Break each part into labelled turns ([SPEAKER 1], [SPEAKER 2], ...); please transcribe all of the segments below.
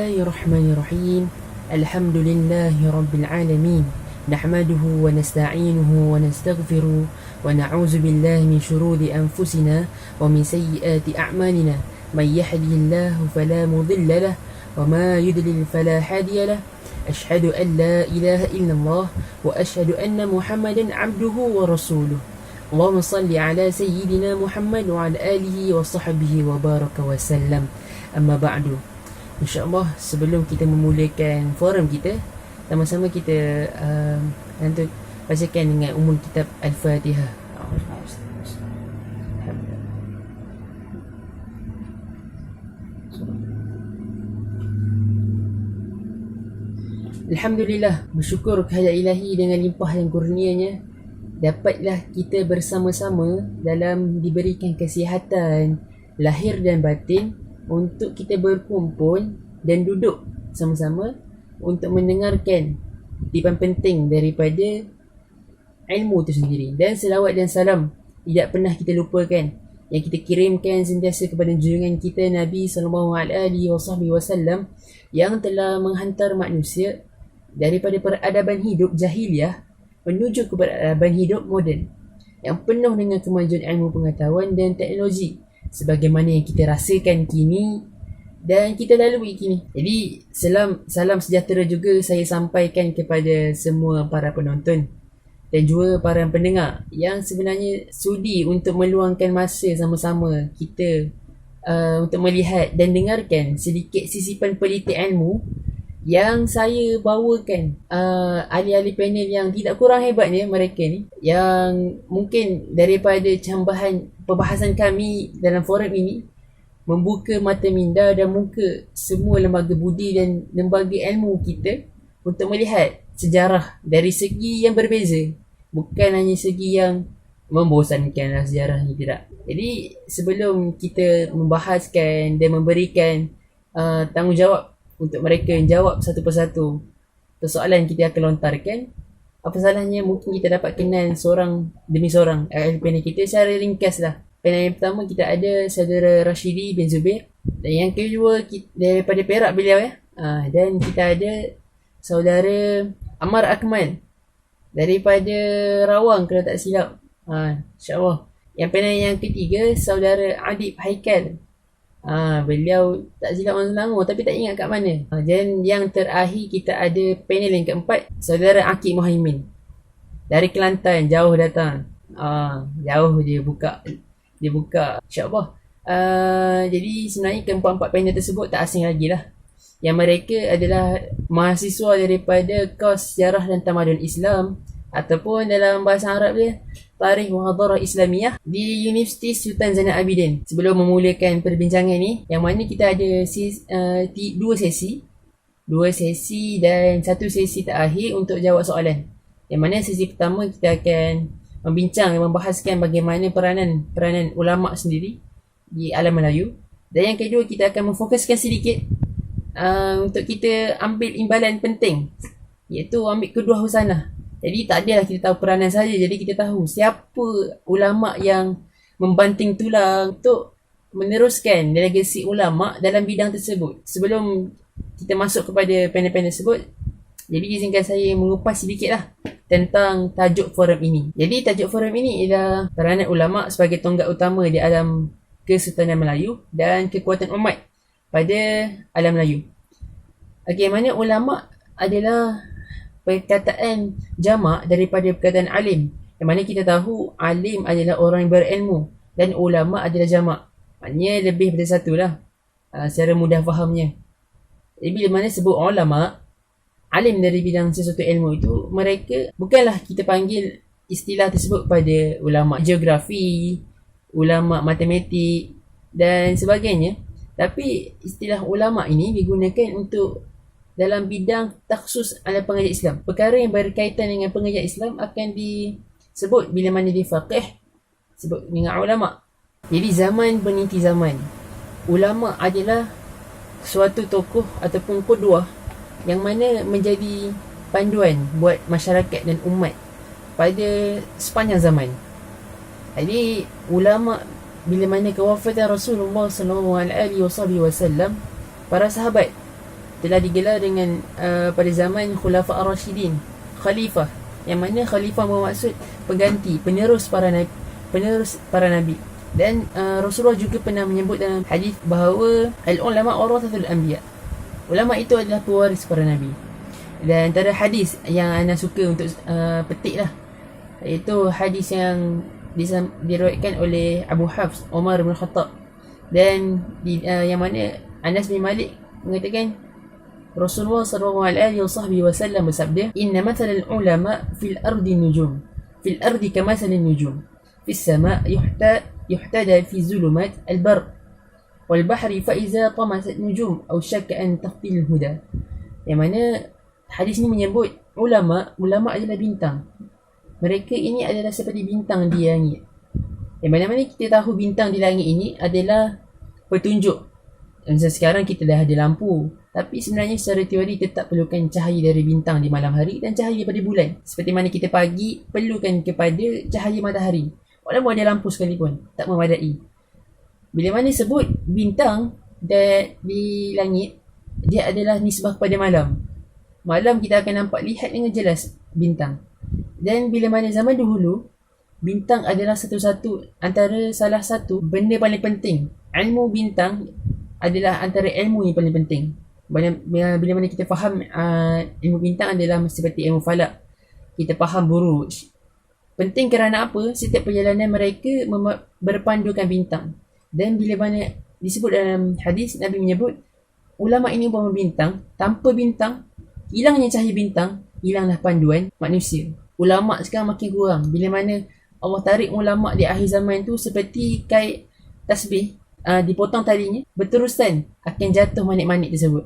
[SPEAKER 1] Bismillahirrahmanirrahim. Alhamdulillahi rabbil alamin. Nahmaduhu wa nasta'inuhu wa nastaghfiruh wa na'udzu billahi min shururi anfusina wa min sayyiati a'malina. May yahdihillahu fala mudilla lahu wa ma yudlil fala hadiya lahu. Ashhadu an la ilaha illallah wa ashhadu anna Muhammadan 'abduhu wa rasuluh. Allahumma salli ala sayyidina Muhammad wa ala alihi wa sahbihi wa baraka wa sallam. Amma ba'du. InsyaAllah sebelum kita memulakan forum kita, sama-sama kita nanti bacakan dengan umul kitab Al-Fatihah. Alhamdulillah, bersyukur kehadirat ilahi dengan limpah dan kurnianya, dapatlah kita bersama-sama dalam diberikan kesihatan lahir dan batin untuk kita berkumpul dan duduk sama-sama untuk mendengarkan kutipan penting daripada ilmu itu sendiri. Dan selawat dan salam tidak pernah kita lupakan yang kita kirimkan sentiasa kepada junjungan kita Nabi SAW yang telah menghantar manusia daripada peradaban hidup jahiliah menuju ke peradaban hidup moden yang penuh dengan kemajuan ilmu pengetahuan dan teknologi sebagaimana yang kita rasakan kini dan kita lalui kini. Jadi salam sejahtera juga saya sampaikan kepada semua para penonton dan juga para pendengar yang sebenarnya sudi untuk meluangkan masa sama-sama kita untuk melihat dan dengarkan sedikit sisipan peliti ilmu yang saya bawakan. Ahli-ahli panel yang tidak kurang hebatnya mereka ni, yang mungkin daripada cambahan perbahasan kami dalam forum ini membuka mata minda dan muka semua lembaga budi dan lembaga ilmu kita untuk melihat sejarah dari segi yang berbeza, bukan hanya segi yang membosankan sejarah ni, tidak. Jadi sebelum kita membahaskan dan memberikan tanggungjawab untuk mereka jawab satu persatu persoalan kita akan lontarkan, apa salahnya mungkin kita dapat kenal seorang demi seorang ahli panel kita secara ringkas lah. Panel yang pertama kita ada saudara Rashidi bin Zubair, dan yang kedua daripada Perak beliau dan kita ada saudara Amar Akmal daripada Rawang kalau tak silap. InsyaAllah. Yang panel yang ketiga saudara Adib Haikal. Beliau tak silap orang Selangor tapi tak ingat kat mana. Dan yang terakhir kita ada panel yang keempat saudara Akib Muhaimin dari Kelantan, jauh datang. Jauh dia buka InsyaAllah. Jadi sebenarnya keempat-empat panel tersebut tak asing lagi lah, yang mereka adalah mahasiswa daripada kos sejarah dan tamadun Islam, ataupun dalam bahasa Arab dia Tarikh Muhadarah Islamiyah di Universiti Sultan Zainal Abidin. Sebelum memulakan perbincangan ni, yang mana kita ada dua sesi dan satu sesi terakhir untuk jawab soalan. Yang mana sesi pertama kita akan membincang dan membahaskan bagaimana peranan ulama sendiri di alam Melayu, dan yang kedua kita akan memfokuskan sedikit untuk kita ambil imbalan penting, iaitu ambil kedua husana. Jadi tak adalah kita tahu peranan saja, jadi kita tahu siapa ulama yang membanting tulang untuk meneruskan legasi ulama dalam bidang tersebut. Sebelum kita masuk kepada panel-panel tersebut, jadi izinkan saya mengupas sedikit lah tentang tajuk forum ini. Jadi tajuk forum ini ialah peranan ulama sebagai tonggak utama di alam Kesultanan Melayu dan kekuatan umat pada alam Melayu. Bagaimana ulama adalah perkataan jamak daripada perkataan alim, yang mana kita tahu alim adalah orang yang berilmu dan ulama adalah jamak, maknanya lebih daripada satu lah secara mudah fahamnya. Jadi bila mana sebut ulama, alim dari bidang sesuatu ilmu itu, mereka bukanlah kita panggil istilah tersebut pada ulama geografi, ulama matematik dan sebagainya, tapi istilah ulama ini digunakan untuk dalam bidang takhsus ala pengajian Islam. Perkara yang berkaitan dengan pengajian Islam akan disebut bila mana dia faqih, sebut dengan ulama. Jadi zaman peniti zaman, ulama adalah suatu tokoh ataupun qudwah yang mana menjadi panduan buat masyarakat dan umat pada sepanjang zaman. Jadi ulama bila mana kewafatan Rasulullah SAW, para sahabat telah digelar dengan pada zaman Khulafa Ar-Rasyidin, khalifah, yang mana khalifah bermaksud pengganti, penerus para nabi. Dan Rasulullah juga pernah menyebut dalam hadis bahawa al-ulama warathatul anbiya, ulama itu adalah pewaris para nabi. Dan antara hadis yang ana suka untuk petik lah, iaitu hadis yang diriwayatkan oleh Abu Hafs Umar bin Khattab, dan yang mana Anas bin Malik mengatakan Rasulullah SAW bersabda, "Inna mathalal ulama fil ardi nujum, fil ardi kamathalin nujum, fis sama' yuhtada fi zulumat al-bar, wal bahri fa iza tamasat nujum aw syakka an taftil huda." Yang mana hadis ini menyebut ulama adalah bintang. Mereka ini adalah seperti bintang di langit. Yang mana-mana kita tahu bintang di langit ini adalah petunjuk. Macam sekarang kita dah ada lampu, tapi sebenarnya secara teori tetap perlukan cahaya dari bintang di malam hari dan cahaya daripada bulan. Seperti mana kita pagi perlukan kepada cahaya matahari, walaupun ada lampu sekalipun, tak memadai. Bila mana sebut bintang di langit, dia adalah nisbah kepada malam. Malam kita akan nampak, lihat dengan jelas bintang. Dan bila mana zaman dahulu, bintang adalah salah satu benda paling penting. Ilmu bintang adalah antara ilmu yang paling penting. Bila mana kita faham ilmu bintang adalah seperti ilmu falak, kita faham buruj. Penting kerana apa? Setiap perjalanan mereka berpandukan bintang. Dan bila mana disebut dalam hadis, Nabi menyebut ulama ini umpama bintang. Tanpa bintang, hilangnya cahaya bintang, hilanglah panduan manusia. Ulama sekarang makin kurang. Bila mana Allah tarik ulama di akhir zaman tu seperti kait tasbih, dipotong talinya, berterusan akan jatuh manik-manik tersebut,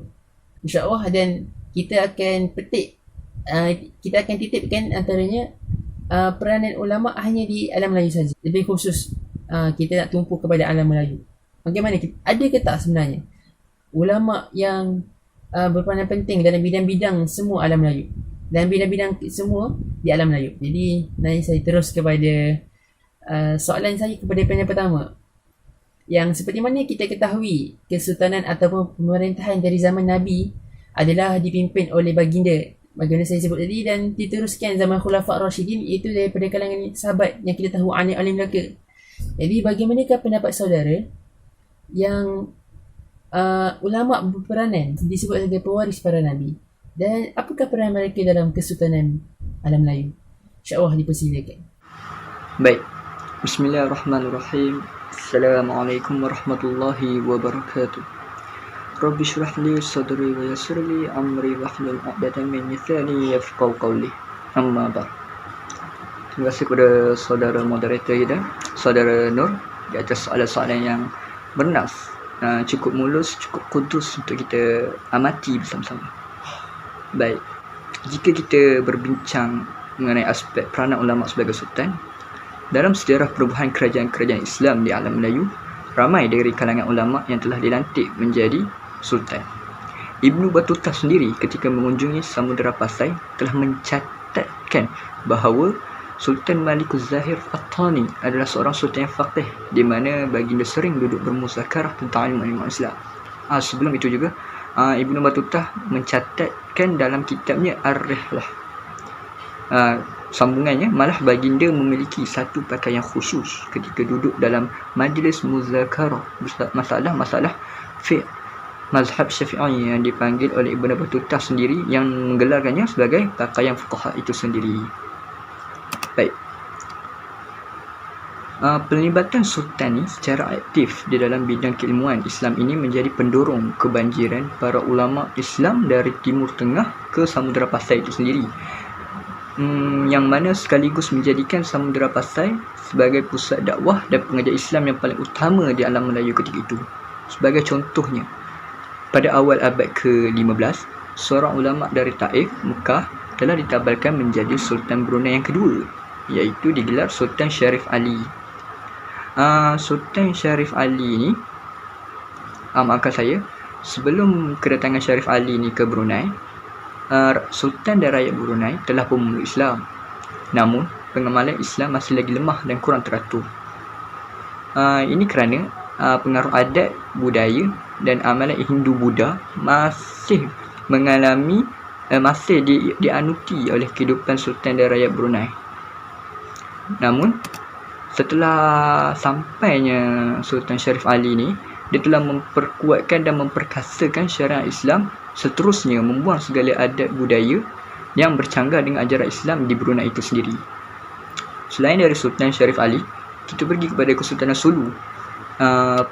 [SPEAKER 1] InsyaAllah. Dan kita akan petik, kita akan titipkan antaranya peranan ulama hanya di alam Melayu saja. Lebih khusus kita nak tumpu kepada alam Melayu. Bagaimana ada ke tak sebenarnya ulama yang berperanan penting dalam bidang-bidang semua alam Melayu, dan bidang-bidang semua di alam Melayu. Jadi nanti saya terus kepada soalan saya kepada penanya pertama, yang seperti mana kita ketahui kesultanan ataupun pemerintahan dari zaman Nabi adalah dipimpin oleh baginda saya sebut tadi, dan diteruskan zaman Khulafa Ar-Rasyidin, iaitu daripada kalangan sahabat yang kita tahu alim-alim mereka. Jadi bagaimanakah pendapat saudara yang ulama berperanan disebut sebagai pewaris para Nabi, dan apakah peranan mereka dalam kesultanan alam Melayu? InsyaAllah dipersilakan.
[SPEAKER 2] Baik, Bismillahirrahmanirrahim. Assalamualaikum warahmatullahi wabarakatuh. Rabbi shrah li sadri wa yassir li amri wahlul 'uqdatam min lisani yafqahu qawli. Amma ba'd. Terima kasih kepada saudara moderator kita, saudara Nur, di atas soalan-soalan yang bernas, cukup mulus, cukup kudus untuk kita amati bersama-sama. Baik, jika kita berbincang mengenai aspek peranan ulama sebagai sultan, dalam sejarah perubahan kerajaan-kerajaan Islam di alam Melayu, ramai dari kalangan ulama yang telah dilantik menjadi sultan. Ibnu Battuta sendiri ketika mengunjungi Samudra Pasai telah mencatatkan bahawa Sultan Malikuz Zahir At-Thani adalah seorang sultan yang faqih, di mana baginda sering duduk bermuzakarah tentang ilmu Islam. Sebelum itu juga Ibnu Battuta mencatatkan dalam kitabnya Ar-Rihlah, sambungannya, malah baginda memiliki satu pakaian khusus ketika duduk dalam majlis muzakarah masalah fiqh mazhab Syafi'i yang dipanggil oleh Ibnu Battuta sendiri, yang menggelarkannya sebagai pakaian fuqaha itu sendiri. Baik, pelibatan sultan ini secara aktif di dalam bidang keilmuan Islam ini menjadi pendorong kebanjiran para ulama Islam dari Timur Tengah ke Samudra Pasai itu sendiri, yang mana sekaligus menjadikan Samudra Pasai sebagai pusat dakwah dan pengajar Islam yang paling utama di alam Melayu ketika itu. Sebagai contohnya, pada awal abad ke-15, seorang ulama dari Taif, Mekah, telah ditabalkan menjadi Sultan Brunei yang kedua, iaitu digelar Sultan Syarif Ali. Sultan Syarif Ali ni, maafkan saya, sebelum kedatangan Syarif Ali ni ke Brunei, Sultan dan rakyat Brunei telah pun memeluk Islam. Namun, pengamalan Islam masih lagi lemah dan kurang teratur. Ini kerana pengaruh adat, budaya dan amalan Hindu-Buddha masih mengalami masih dianuti oleh kehidupan Sultan dan rakyat Brunei. Namun setelah sampainya Sultan Sharif Ali ni, dia telah memperkuatkan dan memperkasakan syariat Islam, seterusnya membuang segala adat budaya yang bercanggah dengan ajaran Islam di Brunei itu sendiri. Selain dari Sultan Sharif Ali, kita pergi kepada Kesultanan Sulu.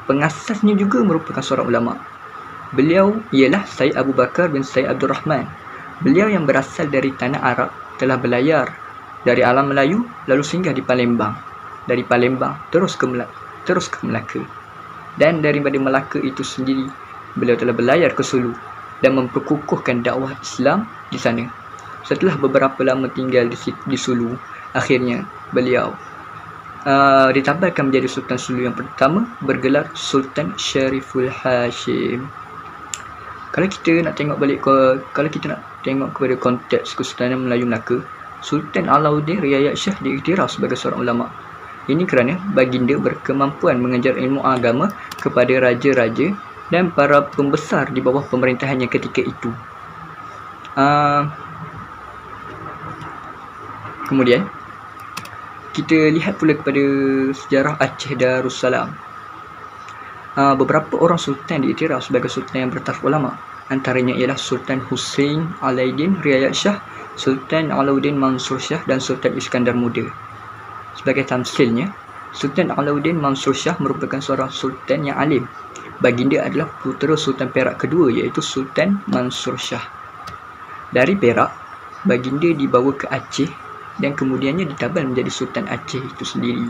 [SPEAKER 2] Pengasasnya juga merupakan seorang ulama. Beliau ialah Syed Abu Bakar bin Syed Abdul Rahman. Beliau yang berasal dari tanah Arab telah berlayar dari alam Melayu lalu singgah di Palembang. Dari Palembang terus ke Melaka. Dan daripada Melaka itu sendiri, beliau telah berlayar ke Sulu dan memperkukuhkan dakwah Islam di sana. Setelah beberapa lama tinggal di Sulu, akhirnya beliau ditabalkan menjadi Sultan Sulu yang pertama, bergelar Sultan Syariful Hashim. Kalau kita nak tengok kepada konteks Kesultanan Melayu Melaka, Sultan Alauddin Riayat Shah diiktiraf sebagai seorang ulama. Ini kerana baginda berkemampuan mengajar ilmu agama kepada raja-raja dan para pembesar di bawah pemerintahannya ketika itu. Kemudian kita lihat pula kepada sejarah Aceh Darussalam. Beberapa orang sultan diiktiraf sebagai sultan yang bertaraf ulama. Antaranya ialah Sultan Hussein Alaidin Riayat Shah, Sultan Alauddin Mansur Shah dan Sultan Iskandar Muda. Sebagai tamsilnya, Sultan Alauddin Mansur Shah merupakan seorang sultan yang alim. Baginda adalah putera Sultan Perak kedua, iaitu Sultan Mansur Shah. Dari Perak, baginda dibawa ke Aceh dan kemudiannya ditabal menjadi Sultan Aceh itu sendiri.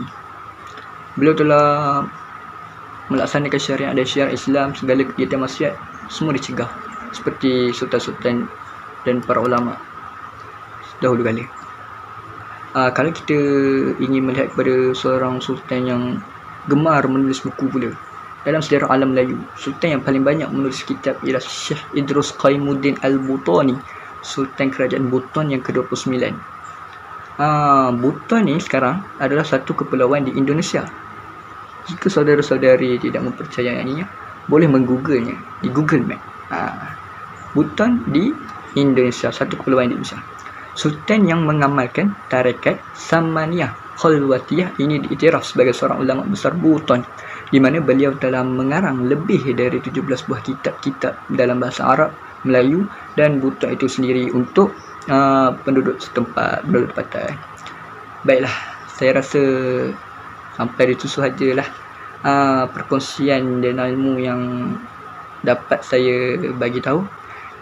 [SPEAKER 2] Beliau telah melaksanakan syariat dan syiar Islam, segala kegiatan maksiat semua dicegah, seperti sultan-sultan dan para ulama dahulu kala. Kalau kita ingin melihat kepada seorang sultan yang gemar menulis buku pula, dalam sejarah alam Melayu, sultan yang paling banyak menulis kitab ialah Syekh Idrus Qaimuddin Al-Butani, Sultan Kerajaan Buton yang ke-29. Buton ni sekarang adalah satu kepulauan di Indonesia. Jika saudara-saudari tidak mempercayainya, boleh menggooglenya di Google Map. Buton di Indonesia, satu kepulauan di Indonesia. Sultan yang mengamalkan tarekat Samaniyah Khalwatiyah ini diiktiraf sebagai seorang ulama besar Buton, di mana beliau telah mengarang lebih dari 17 buah kitab-kitab dalam bahasa Arab, Melayu dan Buton itu sendiri untuk penduduk setempat, penduduk tempatan. Baiklah, saya rasa sampai itu sahajalah perkongsian dan ilmu yang dapat saya bagi tahu.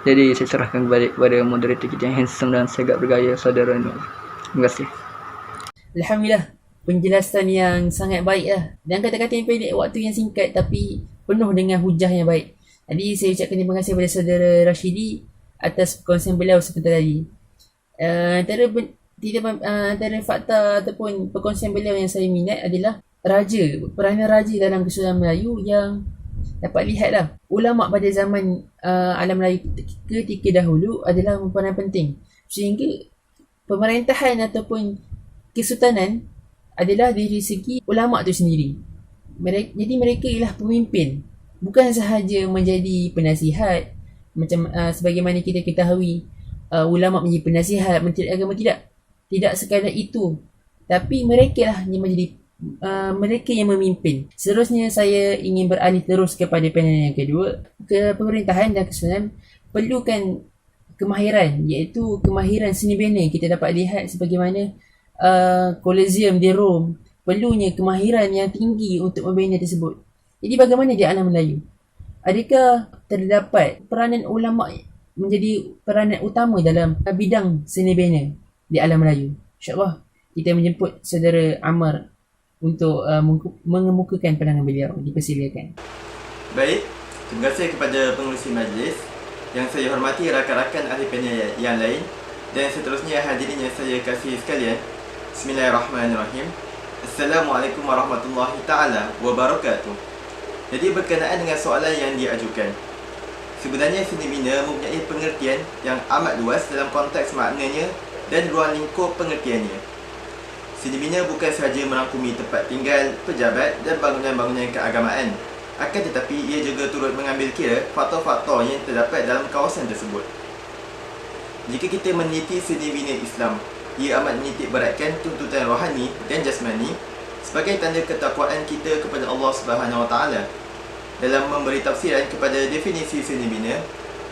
[SPEAKER 2] Jadi saya serahkan kepada moderator kita yang handsome dan sangat bergaya, saudara Nur. Terima kasih.
[SPEAKER 1] Alhamdulillah, penjelasan yang sangat baik lah. Dan kata-kata yang pendek, waktu yang singkat tapi penuh dengan hujah yang baik. Jadi saya ucapkan terima kasih kepada saudara Rashidi atas perkongsian beliau sebentar tadi. Antara fakta ataupun perkongsian beliau yang saya minat adalah peranan raja dalam Kesultanan Melayu yang dapat lihatlah ulama pada zaman alam Melayu ketika dahulu adalah berperan penting, sehingga pemerintahan ataupun kesultanan adalah dari segi ulama tu sendiri. Jadi mereka ialah pemimpin, bukan sahaja menjadi penasihat macam sebagaimana kita ketahui ulama menjadi penasihat, menteri agama, tidak sekadar itu, tapi mereka lah yang menjadi mereka yang memimpin. Seterusnya saya ingin beralih terus kepada panel yang kedua. Pemerintahan dan kesultanan perlukan kemahiran, iaitu kemahiran seni bina. Kita dapat lihat sebagaimana Colosseum di Rom perlunya kemahiran yang tinggi untuk membina tersebut. Jadi bagaimana di alam Melayu? Adakah terdapat peranan ulama menjadi peranan utama dalam bidang seni bina di alam Melayu? InsyaAllah kita menjemput saudara Ammar untuk mengemukakan pandangan beliau. Dipersilakan.
[SPEAKER 3] Baik, terima kasih kepada pengerusi majlis. Yang saya hormati rakan-rakan ahli panel yang lain, dan seterusnya hadirin yang saya kasihi sekalian. Bismillahirrahmanirrahim. Assalamualaikum warahmatullahi ta'ala wabarakatuh. Jadi berkenaan dengan soalan yang diajukan, sebenarnya seni bina mempunyai pengertian yang amat luas dalam konteks maknanya dan ruang lingkup pengertiannya. Seni bina bukan sahaja merangkumi tempat tinggal, pejabat dan bangunan-bangunan keagamaan, Akan tetapi ia juga turut mengambil kira faktor-faktor yang terdapat dalam kawasan tersebut. Jika kita meneliti seni bina Islam, ia amat menitik beratkan tuntutan rohani dan jasmani sebagai tanda ketakwaan kita kepada Allah Subhanahu Wa Taala. Dalam memberi tafsiran kepada definisi seni bina,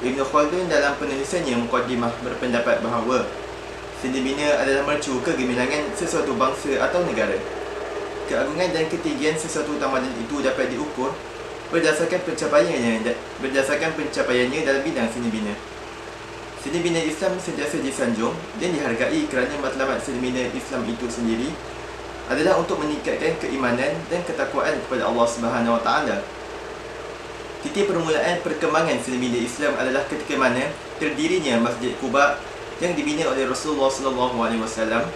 [SPEAKER 3] Ibn Khaldun dalam penulisannya Muqaddimah berpendapat bahawa seni bina adalah mercu kegemilangan sesuatu bangsa atau negara. Keagungan dan ketinggian sesuatu tamadun itu dapat diukur berdasarkan pencapaiannya dalam bidang seni bina. Seni bina Islam sentiasa disanjung dan dihargai kerana matlamat seni bina Islam itu sendiri adalah untuk meningkatkan keimanan dan ketakwaan kepada Allah Subhanahu Wa Taala. Titik permulaan perkembangan seni bina Islam adalah ketika mana terdirinya Masjid Quba yang dibina oleh Rasulullah SAW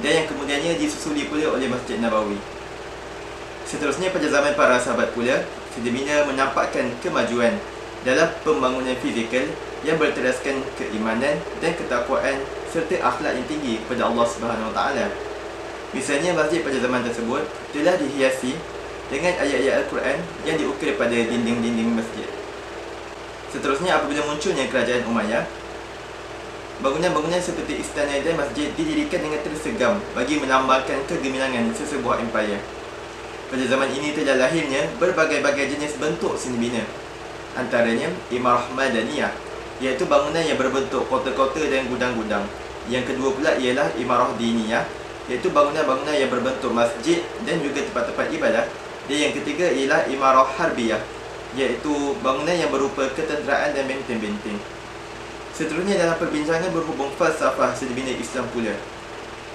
[SPEAKER 3] dan yang kemudiannya disusuli pula oleh Masjid Nabawi. Seterusnya pada zaman para sahabat pula, seni bina menampakkan kemajuan dalam pembangunan fizikal yang berteraskan keimanan dan ketakwaan serta akhlak yang tinggi kepada Allah Subhanahu Wa Taala. Misalnya masjid pada zaman tersebut telah dihiasi dengan ayat-ayat Al-Quran yang diukir pada dinding-dinding masjid. Seterusnya apabila munculnya kerajaan Umayyah, bangunan-bangunan seperti istana dan masjid didirikan dengan tersegam bagi melambangkan kegemilangan sesebuah empayar. Pada zaman ini telah lahirnya berbagai-bagai jenis bentuk seni bina. Antaranya imarah madaniyah, iaitu bangunan yang berbentuk kota-kota dan gudang-gudang. Yang kedua pula ialah imarah diniyah, iaitu bangunan-bangunan yang berbentuk masjid dan juga tempat-tempat ibadah. Dan yang ketiga ialah imarah harbiyah, iaitu bangunan yang berupa ketenteraan dan benteng-benteng. Seterusnya dalam perbincangan berhubung falsafah seni bina Islam pula.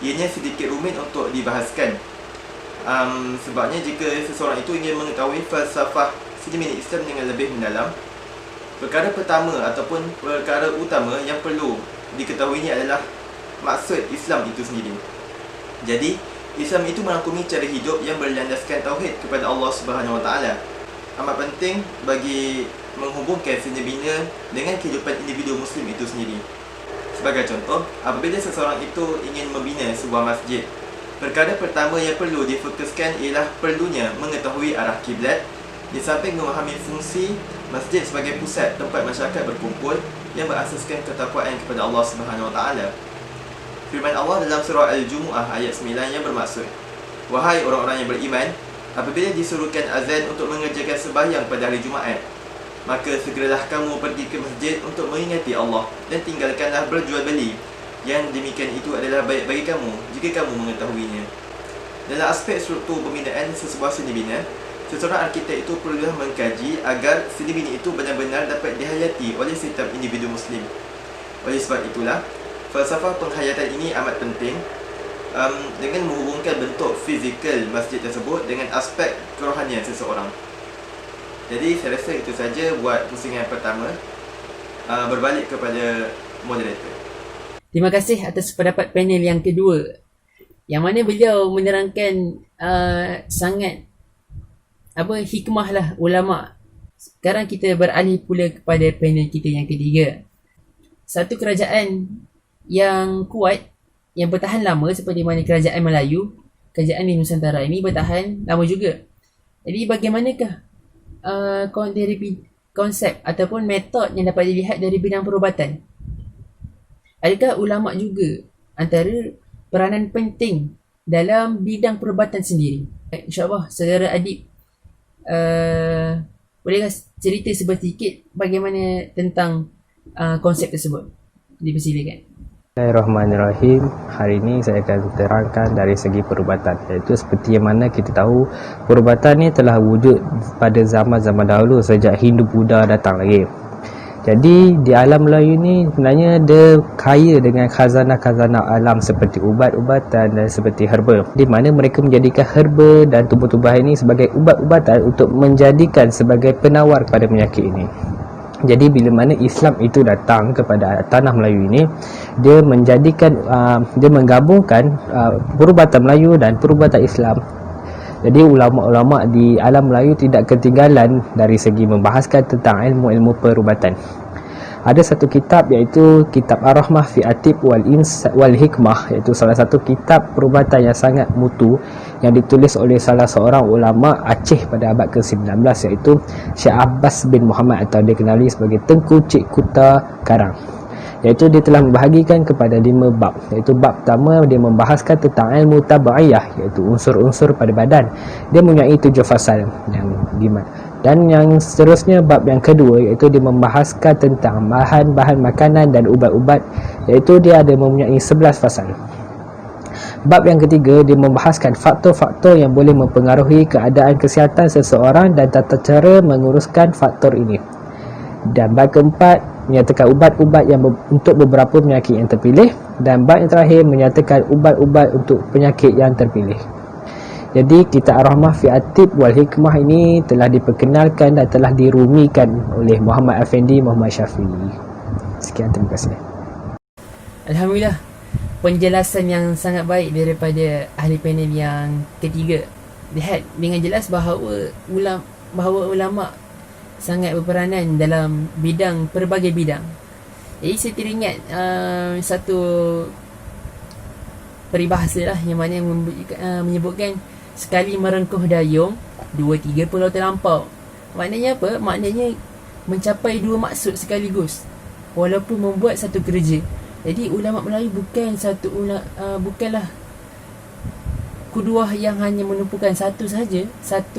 [SPEAKER 3] Ianya sedikit rumit untuk dibahaskan. Sebabnya jika seseorang itu ingin mengetahui falsafah seni bina Islam dengan lebih mendalam, perkara pertama ataupun perkara utama yang perlu diketahui ini adalah maksud Islam itu sendiri. Jadi, Islam itu merangkumi cara hidup yang berlandaskan tauhid kepada Allah Subhanahu Wa Taala. Amat penting bagi menghubungkan seni bina dengan kehidupan individu Muslim itu sendiri. Sebagai contoh, apabila seseorang itu ingin membina sebuah masjid, perkara pertama yang perlu difokuskan ialah perlunya mengetahui arah kiblat, di samping memahami fungsi masjid sebagai pusat tempat masyarakat berkumpul yang berasaskan ketakwaan kepada Allah Subhanahu Wa Taala. Firman Allah dalam surah Al-Jumu'ah ayat 9 yang bermaksud, "Wahai orang-orang yang beriman, apabila disuruhkan azan untuk mengerjakan sembahyang pada hari Jumaat, maka segeralah kamu pergi ke masjid untuk mengingati Allah dan tinggalkanlah berjual beli. Yang demikian itu adalah baik bagi kamu jika kamu mengetahuinya." Dalam aspek struktur pembinaan sesebuah seni bina, seseorang arkitek itu perlulah mengkaji agar seni bina itu benar-benar dapat dihayati oleh setiap individu Muslim. Oleh sebab itulah, falsafah penghayatan ini amat penting dengan menghubungkan bentuk fizikal masjid tersebut dengan aspek kerohanian seseorang. Jadi saya rasa itu saja buat pusingan pertama. Berbalik kepada moderator.
[SPEAKER 1] Terima kasih atas pendapat panel yang kedua, yang mana beliau menerangkan sangat hikmah lah ulama. Sekarang kita beralih pula kepada panel kita yang ketiga. Satu kerajaan yang kuat, yang bertahan lama seperti mana kerajaan Melayu, kerajaan di Nusantara ini bertahan lama juga. Jadi bagaimanakah konsep ataupun metod yang dapat dilihat dari bidang perubatan? Adakah ulama juga antara peranan penting dalam bidang perubatan sendiri? InsyaAllah saudara Adib, bolehkah cerita sedikit bagaimana tentang konsep tersebut? Dipersilakan.
[SPEAKER 4] Bismillahirrahmanirrahim. Hari ini saya akan terangkan dari segi perubatan, iaitu seperti yang mana kita tahu perubatan ni telah wujud pada zaman-zaman dahulu sejak Hindu-Buddha datang lagi. Jadi di alam Melayu ni sebenarnya dia kaya dengan khazanah-khazanah alam seperti ubat-ubatan dan seperti herba, di mana mereka menjadikan herba dan tumbuh-tumbuhan ini sebagai ubat-ubatan untuk menjadikan sebagai penawar kepada penyakit ini. Jadi bila mana Islam itu datang kepada tanah Melayu ini, dia menjadikan dia menggabungkan perubatan Melayu dan perubatan Islam. Jadi ulama-ulama di alam Melayu tidak ketinggalan dari segi membahaskan tentang ilmu-ilmu perubatan. Ada satu kitab iaitu Kitab Ar-Rahmah fi Atib wal Hikmah, iaitu salah satu kitab perubatan yang sangat mutu yang ditulis oleh salah seorang ulama Aceh pada abad ke-19, iaitu Syekh Abbas bin Muhammad atau dikenali sebagai Tengku Cik Kuta Karang. Iaitu dia telah membahagikan kepada 5 bab. Iaitu bab pertama dia membahaskan tentang ilmu tabaiyah, iaitu unsur-unsur pada badan. Dia mempunyai 7 fasal dan yang seterusnya bab yang kedua iaitu dia membahaskan tentang bahan-bahan makanan dan ubat-ubat, iaitu dia ada mempunyai 11 fasal. Bab yang ketiga dia membahaskan faktor-faktor yang boleh mempengaruhi keadaan kesihatan seseorang dan tata cara menguruskan faktor ini. Dan bab keempat menyatakan ubat-ubat yang untuk beberapa penyakit yang terpilih, dan bab yang terakhir menyatakan ubat-ubat untuk penyakit yang terpilih. Jadi Kitab Ar-Rahmah fi Atib wal Hikmah ini telah diperkenalkan dan telah dirumikan oleh Muhammad Afendi Muhammad Syafi'i. Sekian, terima kasih.
[SPEAKER 1] Alhamdulillah, penjelasan yang sangat baik daripada ahli panel yang ketiga. Lihat dengan jelas bahawa ulama sangat berperanan dalam pelbagai bidang. Jadi saya teringat satu peribahasa lah yang mana menyebutkan sekali merengkuh dayung, 2-3 pulau terlampau. Maknanya apa? Maknanya mencapai 2 maksud sekaligus walaupun membuat satu kerja. Jadi ulama Melayu bukanlah kuduah yang hanya menumpukan satu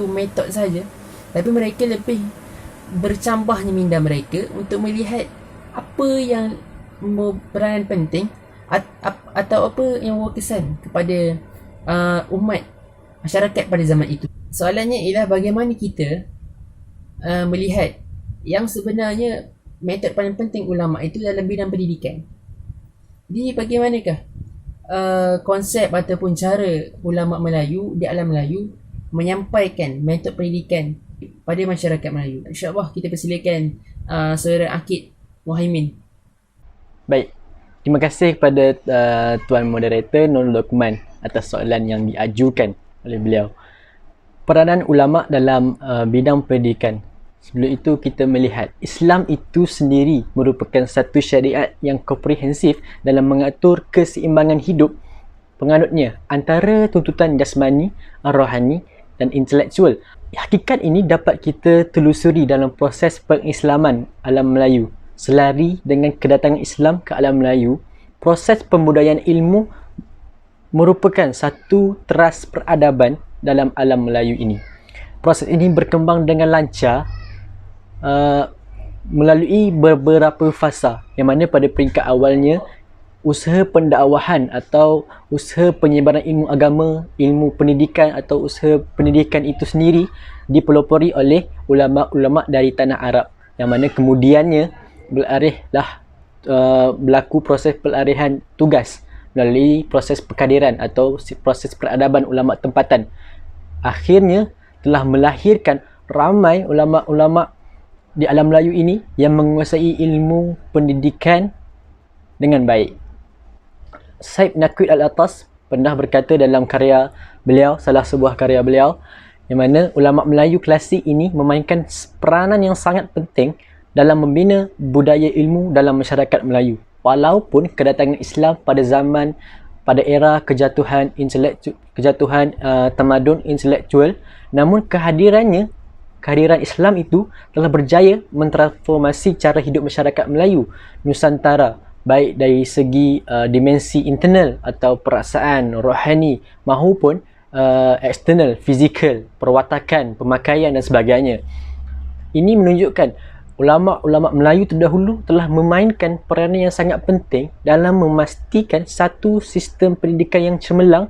[SPEAKER 1] metod saja, tapi mereka lebih bercambahnya minda mereka untuk melihat apa yang berperanan penting atau apa yang berkesan kepada umat masyarakat pada zaman itu. Soalannya ialah bagaimana kita melihat yang sebenarnya metod paling penting ulama itu dalam bidang pendidikan. Jadi bagaimanakah konsep ataupun cara ulama Melayu di alam Melayu menyampaikan metod pendidikan pada masyarakat Melayu? InsyaAllah kita persilakan Saudara Akid Muhaimin.
[SPEAKER 2] Baik, terima kasih kepada Tuan Moderator Nur Luqman atas soalan yang diajukan oleh beliau. Peranan ulama dalam bidang pendidikan. Sebelum itu kita melihat Islam itu sendiri merupakan satu syariat yang komprehensif dalam mengatur keseimbangan hidup penganutnya antara tuntutan jasmani, rohani dan intelektual. Hakikat ini dapat kita telusuri dalam proses pengislaman alam Melayu. Selari dengan kedatangan Islam ke alam Melayu, proses pembudayaan ilmu merupakan satu teras peradaban dalam alam Melayu ini. Proses ini berkembang dengan lancar melalui beberapa fasa, yang mana pada peringkat awalnya usaha pendakwahan atau usaha penyebaran ilmu agama, ilmu pendidikan atau usaha pendidikan itu sendiri dipelopori oleh ulama-ulama dari tanah Arab, yang mana kemudiannya berlaku proses pelarihan tugas melalui proses perkadiran atau proses peradaban ulama tempatan. Akhirnya telah melahirkan ramai ulama-ulama di alam Melayu ini yang menguasai ilmu pendidikan dengan baik. Said Naqid Al-Atas pernah berkata dalam karya beliau, salah sebuah karya beliau, yang mana ulama Melayu klasik ini memainkan peranan yang sangat penting dalam membina budaya ilmu dalam masyarakat Melayu. Walaupun kedatangan Islam pada era kejatuhan tamadun intelektual, namun kehadiran Islam itu telah berjaya mentransformasi cara hidup masyarakat Melayu Nusantara, baik dari segi dimensi internal atau perasaan rohani maupun eksternal, fizikal, perwatakan, pemakaian dan sebagainya. Ini menunjukkan ulama-ulama Melayu terdahulu telah memainkan peranan yang sangat penting dalam memastikan satu sistem pendidikan yang cemerlang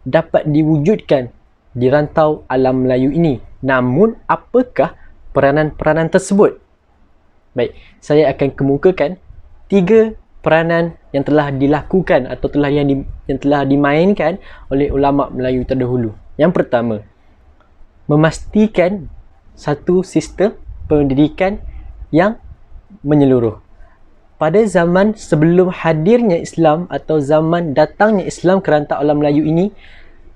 [SPEAKER 2] dapat diwujudkan di rantau alam Melayu ini. Namun, apakah peranan-peranan tersebut? Baik, saya akan kemukakan 3 peranan yang telah dilakukan atau yang telah dimainkan oleh ulama Melayu terdahulu. Yang pertama, memastikan satu sistem pendidikan yang menyeluruh. Pada zaman sebelum hadirnya Islam atau zaman datangnya Islam ke rantau alam Melayu ini,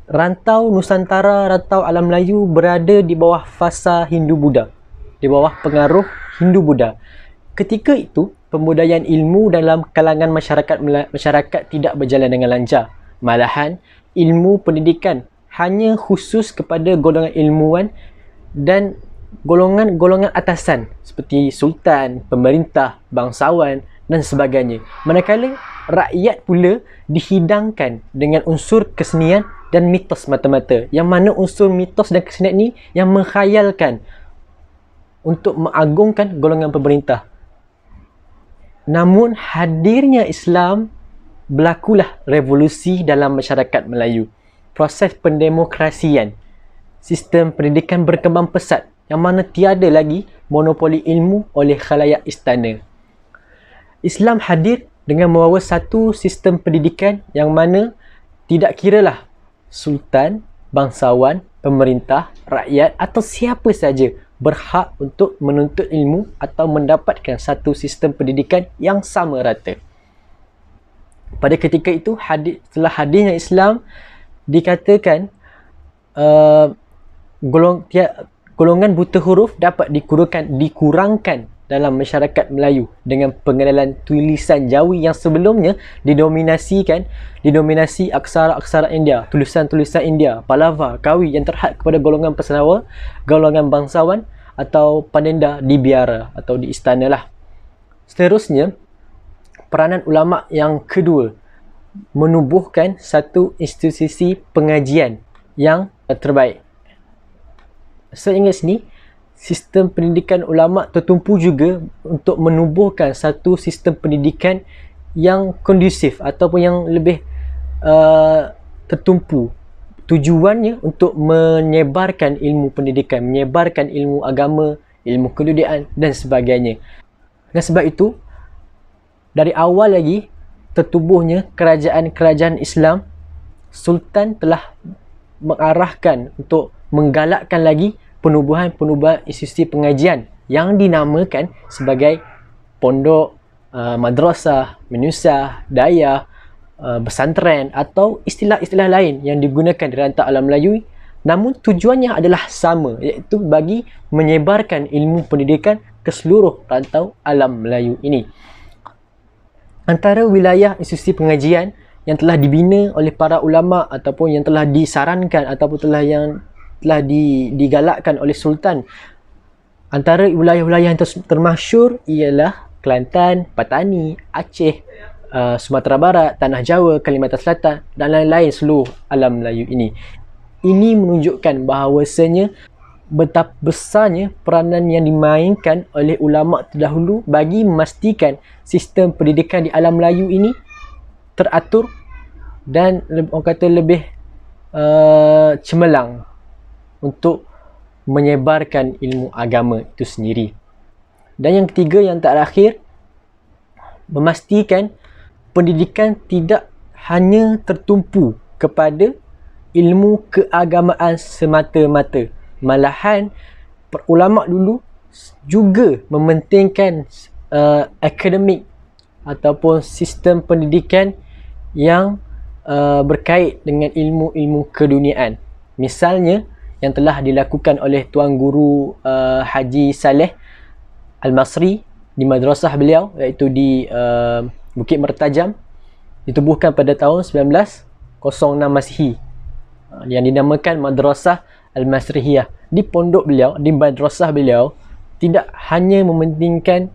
[SPEAKER 2] rantau Nusantara, rantau alam Melayu berada di bawah fasa Hindu-Buddha, di bawah pengaruh Hindu-Buddha. Ketika itu,
[SPEAKER 5] pembudayaan ilmu dalam kalangan masyarakat tidak berjalan dengan lancar. Malahan, ilmu pendidikan hanya khusus kepada golongan ilmuwan dan golongan-golongan atasan seperti sultan, pemerintah, bangsawan dan sebagainya. Manakala rakyat pula dihidangkan dengan unsur kesenian dan mitos mata-mata. Yang mana unsur mitos dan kesenian ni yang menghayalkan untuk mengagungkan golongan pemerintah. Namun hadirnya Islam, berlakulah revolusi dalam masyarakat Melayu. Proses pendemokrasian, sistem pendidikan berkembang pesat yang mana tiada lagi monopoli ilmu oleh khalayak istana. Islam hadir dengan membawa satu sistem pendidikan yang mana tidak kiralah sultan, bangsawan, pemerintah, rakyat atau siapa saja berhak untuk menuntut ilmu atau mendapatkan satu sistem pendidikan yang sama rata. Pada ketika itu, setelah hadirnya Islam, dikatakan golongan buta huruf dapat dikurangkan dalam masyarakat Melayu dengan pengenalan tulisan Jawi yang sebelumnya didominasi aksara-aksara India, tulisan-tulisan India, Pallava, Kawi yang terhad kepada golongan Pesanawa, golongan bangsawan atau Panenda di biara atau di istana lah. Seterusnya, peranan ulama yang kedua menubuhkan satu institusi pengajian yang terbaik. Seingat sini, sistem pendidikan ulama tertumpu juga untuk menubuhkan satu sistem pendidikan yang kondusif ataupun yang lebih tertumpu. Tujuannya untuk menyebarkan ilmu pendidikan, menyebarkan ilmu agama, ilmu kedudukan dan sebagainya. Dengan sebab itu, dari awal lagi tertubuhnya kerajaan-kerajaan Islam, Sultan telah mengarahkan untuk menggalakkan lagi penubuhan institusi pengajian yang dinamakan sebagai pondok, madrasah, menusah, dayah, pesantren atau istilah-istilah lain yang digunakan di rantau alam Melayu, namun tujuannya adalah sama, iaitu bagi menyebarkan ilmu pendidikan ke seluruh rantau alam Melayu ini. Antara wilayah institusi pengajian yang telah dibina oleh para ulama ataupun yang telah disarankan ataupun telah digalakkan oleh Sultan, antara wilayah-wilayah yang termasyhur ialah Kelantan, Patani, Aceh, Sumatera Barat, Tanah Jawa, Kalimantan Selatan dan lain-lain seluruh alam Melayu ini. Ini menunjukkan bahawasanya betapa besarnya peranan yang dimainkan oleh ulama terdahulu bagi memastikan sistem pendidikan di alam Melayu ini teratur dan orang kata lebih cemerlang untuk menyebarkan ilmu agama itu sendiri. Dan yang ketiga, yang terakhir, memastikan pendidikan tidak hanya tertumpu kepada ilmu keagamaan semata-mata. Malahan, ulama dulu juga mementingkan akademik ataupun sistem pendidikan yang berkait dengan ilmu-ilmu keduniaan. Misalnya, yang telah dilakukan oleh Tuan Guru Haji Saleh Al-Masri di madrasah beliau, iaitu di Bukit Mertajam, ditubuhkan pada tahun 1906 Masihi, yang dinamakan Madrasah Al-Masrihiyah. Di pondok beliau, di madrasah beliau, tidak hanya mementingkan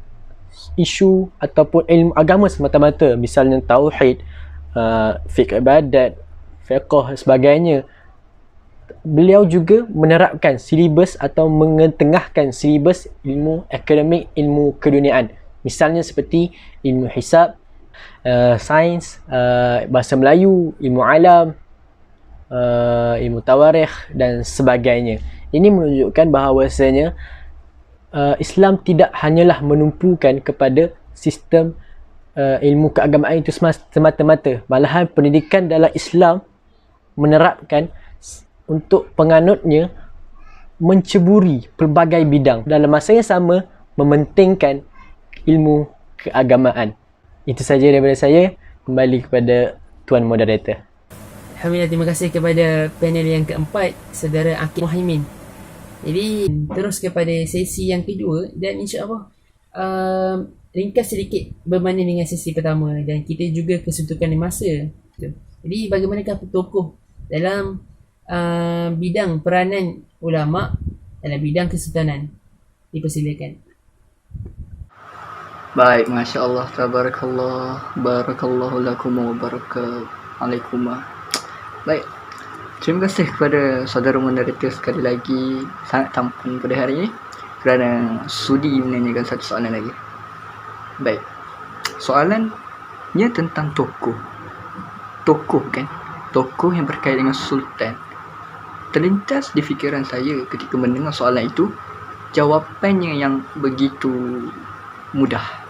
[SPEAKER 5] isu ataupun ilmu agama semata-mata, misalnya tauhid, fiqh ibadat, fiqh sebagainya. Beliau juga menerapkan silibus atau mengetengahkan silibus ilmu akademik, ilmu keduniaan. Misalnya seperti ilmu hisab, sains, bahasa Melayu, ilmu alam, ilmu tawarikh dan sebagainya. Ini menunjukkan bahawasanya Islam tidak hanyalah menumpukan kepada sistem ilmu keagamaan itu semata-mata. Malahan pendidikan dalam Islam menerapkan untuk penganutnya menceburi pelbagai bidang, dalam masa yang sama mementingkan ilmu keagamaan. Itu saja daripada saya. Kembali kepada Tuan Moderator.
[SPEAKER 1] Alhamdulillah, terima kasih kepada panel yang keempat, Saudara Akid Muhaimin. Jadi terus kepada sesi yang kedua, dan insya-Allah ringkas sedikit berbanding dengan sesi pertama, dan kita juga kesuntukan masa. Jadi bagaimanakah tokoh dalam bidang peranan ulama dalam bidang kesultanan? Dipersilakan.
[SPEAKER 2] Baik, Masya Allah, Tabarakallah, Barakallahu lakum wa barakatuh alaikumah. Baik, terima kasih kepada saudara moderator sekali lagi, sangat tampan pada hari ini kerana sudi menanyakan satu soalan lagi. Baik, soalannya tentang tokoh. Tokoh kan, tokoh yang berkait dengan sultan. Terlintas di fikiran saya ketika mendengar soalan itu, jawapannya yang begitu mudah.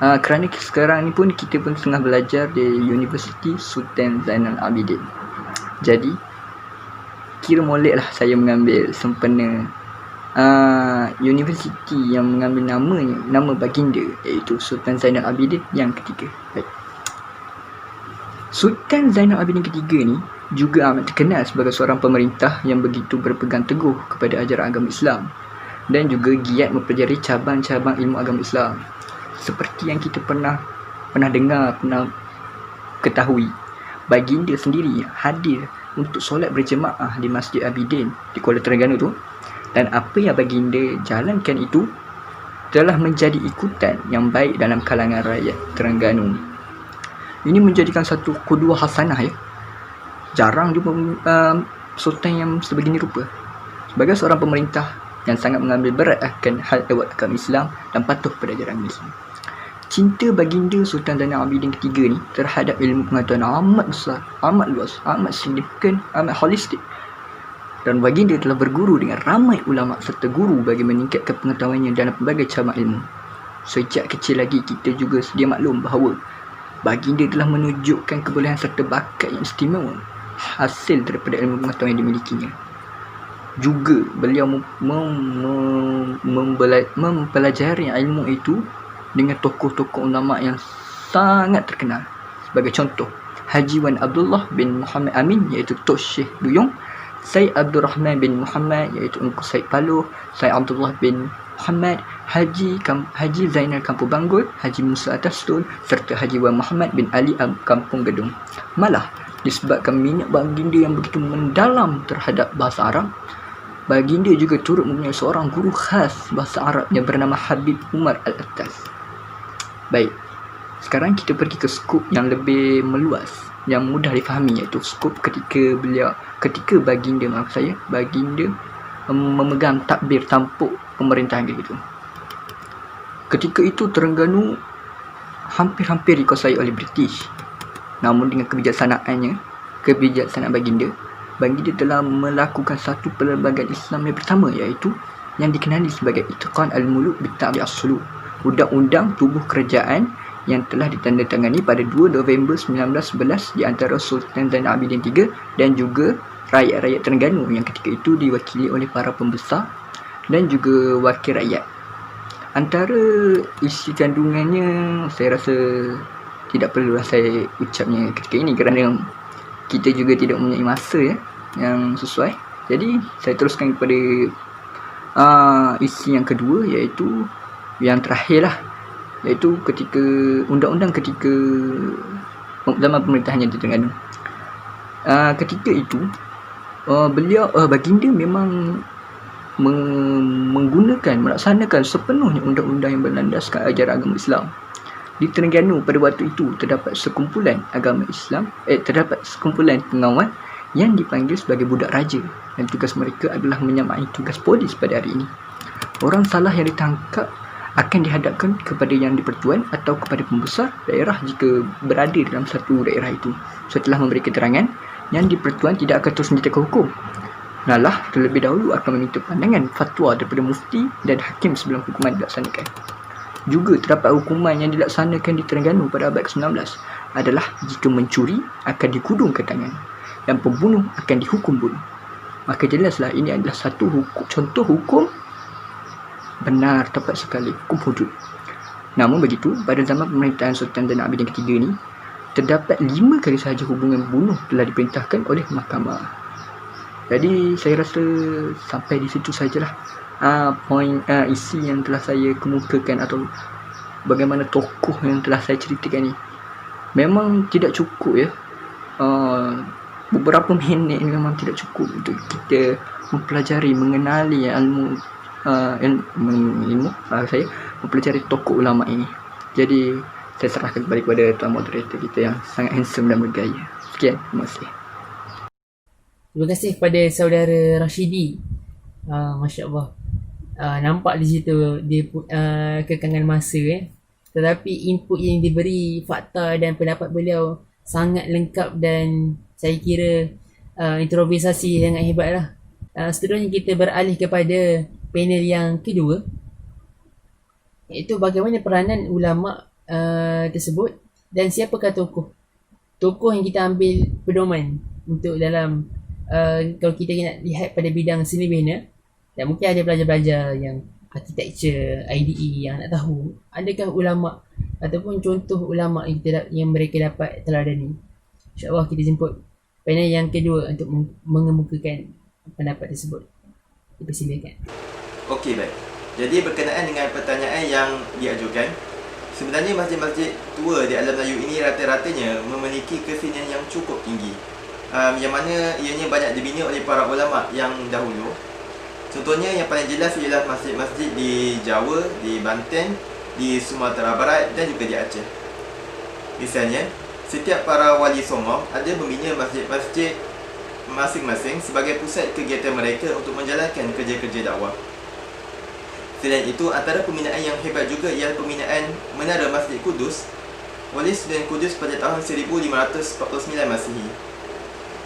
[SPEAKER 2] Kerana sekarang ni pun kita pun tengah belajar di Universiti Sultan Zainal Abidin. Jadi kira molek lah saya mengambil sempena universiti yang mengambil nama baginda, iaitu Sultan Zainal Abidin yang ketiga. Baik. Sultan Zainal Abidin ketiga ni juga amat terkenal sebagai seorang pemerintah yang begitu berpegang teguh kepada ajaran agama Islam dan juga giat mempelajari cabang-cabang ilmu agama Islam. Seperti yang kita pernah dengar, pernah ketahui, baginda sendiri hadir untuk solat berjemaah di Masjid Abidin di Kuala Terengganu tu, dan apa yang baginda jalankan itu telah menjadi ikutan yang baik dalam kalangan rakyat Terengganu. Ini menjadikan satu qudwah hasanah ya. Jarang jumpa sultan yang sebegini rupa. Sebagai seorang pemerintah yang sangat mengambil berat akan hal ehwal agama Islam dan patuh pada ajaran Islam. Cinta baginda Sultan Zainal Abidin ketiga ni terhadap ilmu pengetahuan amat besar, amat luas, amat signifikan, amat holistik. Dan baginda telah berguru dengan ramai ulama serta guru bagi meningkatkan pengetahuannya dalam pelbagai cabang ilmu. Sejak kecil lagi kita juga sedia maklum bahawa baginda telah menunjukkan kebolehan serta bakat yang istimewa hasil daripada ilmu pengetahuan yang dimilikinya. Juga beliau mempelajari ilmu itu dengan tokoh-tokoh ulama yang sangat terkenal. Sebagai contoh, Haji Wan Abdullah bin Muhammad Amin, iaitu Tok Syekh Duyung, Syed Abdul Rahman bin Muhammad, iaitu Engku Syed Paloh, Syed Abdullah bin Muhammad, Haji Zainal Kampung Banggul, Haji Musa Atastun, serta Haji Wan Muhammad bin Ali Kampung Gedung. Malah disebabkan minat baginda yang begitu mendalam terhadap bahasa Arab, baginda juga turut mempunyai seorang guru khas bahasa Arab yang bernama Habib Umar Al-Attas. Baik, sekarang kita pergi ke skop yang lebih meluas, yang mudah difahami, iaitu skop ketika baginda memegang takbir tampuk pemerintahan gitu. Ketika itu Terengganu hampir-hampir dikuasai oleh British. Namun dengan kebijaksanaan baginda telah melakukan satu perlembagaan Islam yang pertama, iaitu yang dikenali sebagai Itqan Al-Muluk Bittabi As-Suluk, Undang-Undang Tubuh Kerajaan, yang telah ditandatangani pada 2 November 1911 di antara Sultan Zainal Abidin III dan juga rakyat-rakyat Terengganu yang ketika itu diwakili oleh para pembesar dan juga wakil rakyat. Antara isi kandungannya saya rasa tidak perlulah saya ucapnya ketika ini kerana kita juga tidak mempunyai masa yang sesuai. Jadi saya teruskan kepada isi yang kedua, iaitu yang terakhir lah, iaitu ketika undang-undang ketika zaman pemerintahannya di Terengganu. Ketika itu baginda memang melaksanakan sepenuhnya undang-undang yang berlandaskan ajaran agama Islam. Di Terengganu pada waktu itu terdapat sekumpulan pengawal yang dipanggil sebagai budak raja, dan tugas mereka adalah menyamai tugas polis pada hari ini. Orang salah yang ditangkap akan dihadapkan kepada yang di-Pertuan atau kepada pembesar daerah jika berada dalam satu daerah itu. Setelah memberi keterangan, yang di-Pertuan tidak akan terus menyatakan hukum. Malah terlebih dahulu akan meminta pandangan fatwa daripada mufti dan hakim sebelum hukuman dilaksanakan. Juga terdapat hukuman yang dilaksanakan di Terengganu pada abad ke-19 adalah jika mencuri akan dikudung ke tangan dan pembunuh akan dihukum bunuh. Maka jelaslah ini adalah satu contoh hukum benar, tepat sekali, hukum hudud. Namun begitu, pada zaman pemerintahan Sultan Zainal Abidin ketiga ni, terdapat 5 kali sahaja hubungan bunuh telah diperintahkan oleh mahkamah. Jadi saya rasa sampai di situ sajalah isi yang telah saya kemukakan atau bagaimana tokoh yang telah saya ceritakan ni. Memang tidak cukup ya. Beberapa minit ni memang tidak cukup untuk kita mempelajari, mengenali ilmu saya mempelajari tokoh ulama ini. Jadi saya serahkan kembali kepada tuan moderator kita yang sangat handsome dan bergaya. Sekian, terima kasih.
[SPEAKER 1] Terima kasih kepada saudara Rashidi. Masya Allah. Nampak di situ dia kekangan masa tetapi input yang diberi, fakta dan pendapat beliau sangat lengkap dan saya kira improvisasi sangat hebat lah. Seterusnya kita beralih kepada panel yang kedua, iaitu bagaimana peranan ulama tersebut dan siapakah tokoh yang kita ambil pedoman untuk dalam kalau kita nak lihat pada bidang seni bina. Dan mungkin ada pelajar-pelajar yang architecture, IDE yang nak tahu adakah ulama ataupun contoh ulama yang mereka dapat teladani. InsyaAllah kita jemput panel yang kedua untuk mengemukakan pendapat tersebut. Dipersilakan.
[SPEAKER 3] Okey, baik. Jadi berkenaan dengan pertanyaan yang diajukan, sebenarnya masjid-masjid tua di alam Melayu ini rata-ratanya memiliki kesenian yang cukup tinggi, yang mana ianya banyak dibina oleh para ulama yang dahulu. Contohnya yang paling jelas ialah masjid-masjid di Jawa, di Banten, di Sumatera Barat dan juga di Aceh. Misalnya, setiap para wali songo ada membina masjid-masjid masing-masing sebagai pusat kegiatan mereka untuk menjalankan kerja-kerja dakwah. Selain itu, antara pembinaan yang hebat juga ialah pembinaan Menara Masjid Kudus oleh Sunan Kudus pada tahun 1549 Masihi.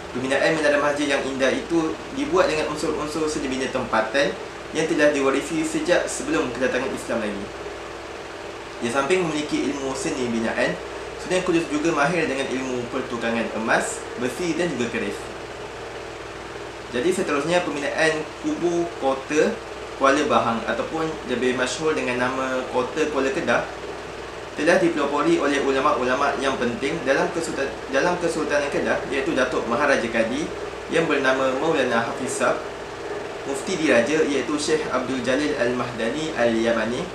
[SPEAKER 3] Pembinaan Menara Masjid yang indah itu dibuat dengan unsur-unsur seni bina tempatan yang telah diwarisi sejak sebelum kedatangan Islam lagi. Di samping memiliki ilmu seni binaan, Sunan Kudus juga mahir dengan ilmu pertukangan emas, besi dan juga keris. Jadi seterusnya pembinaan Kubu Kota Kuala Bahang ataupun lebih masyhur dengan nama Kota Kuala Kedah telah dipelopori oleh ulama-ulama yang penting dalam Kesultanan Kedah, iaitu Datuk Maharaja Kadi yang bernama Maulana Hafiz Sab, Mufti Diraja iaitu Syekh Abdul Jalil Al-Mahdani Al-Yamani,